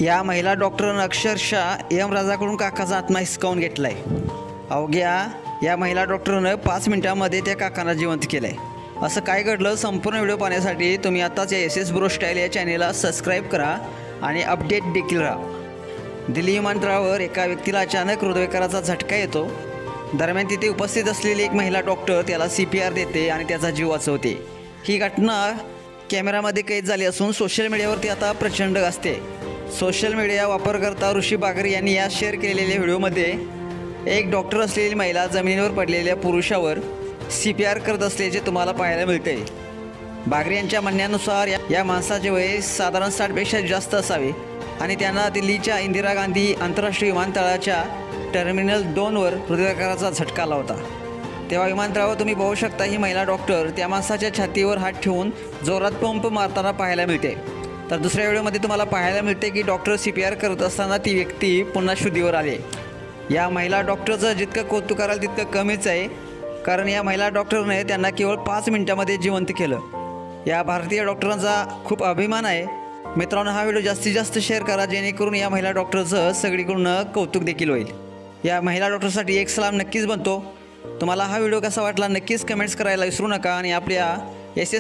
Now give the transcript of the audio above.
या महिला डॉक्टरनं अक्षरशः यमराजाकडून काकाचा आत्मा हिसकावून घेतला आहे। अवघ्या या महिला डॉक्टरनं 5 मिनिटांमध्ये त्या काकांना जिवंत केलं आहे। असं काय घडलं, संपूर्ण व्हिडिओ पाहण्यासाठी तुम्ही आत्ताच या एस एस ब्रो स्टाईल या चॅनेलला सबस्क्राईब करा आणि अपडेट देखील राहा। दिल्ली विमानतळावर एका व्यक्तीला अचानक हृदयविकाराचा झटका येतो। दरम्यान तिथे उपस्थित असलेली एक महिला डॉक्टर त्याला CPR देते आणि त्याचा जीव वाचवते। ही घटना कॅमेरामध्ये कैद झाली असून सोशल मीडियावरती आता प्रचंड गाजते। सोशल मीडिया वापरकर्ता ऋषी बागरी यांनी या शेअर केलेल्या व्हिडिओमध्ये एक डॉक्टर असलेली महिला जमिनीवर पडलेल्या पुरुषावर CPR करत असल्याचे तुम्हाला पाहायला मिळते। बागरी यांच्या म्हणण्यानुसार या माणसाचे वय साधारण 60पेक्षा जास्त असावे आणि त्यांना दिल्लीच्या इंदिरा गांधी आंतरराष्ट्रीय विमानतळाच्या टर्मिनल 2वर हृदयविकाराचा झटका आला होता। तेव्हा विमानतळावर तुम्ही पाहू शकता ही महिला डॉक्टर त्या माणसाच्या छातीवर हात ठेवून जोरात पंप मारताना पाहायला मिळते। तर दुसऱ्या व्हिडिओमध्ये तुम्हाला पाहायला मिळते की डॉक्टर CPR करत असताना ती व्यक्ती पुन्हा शुद्धीवर आली। या महिला डॉक्टरचं जितकं कौतुक कराल तितकं कमीच आहे, कारण या महिला डॉक्टरने त्यांना केवळ 5 मिनिटांमध्ये जिवंत केलं। या भारतीय डॉक्टरांचा खूप अभिमान आहे। मित्रांनो, हा व्हिडिओ जास्तीत जास्त शेअर करा जेणेकरून या महिला डॉक्टरचं सगळीकडून कौतुक देखील होईल। या महिला डॉक्टरसाठी एक सलाम नक्कीच बनतो। तुम्हाला हा व्हिडिओ कसा वाटला नक्कीच कमेंट्स करायला विसरू नका आणि आपल्या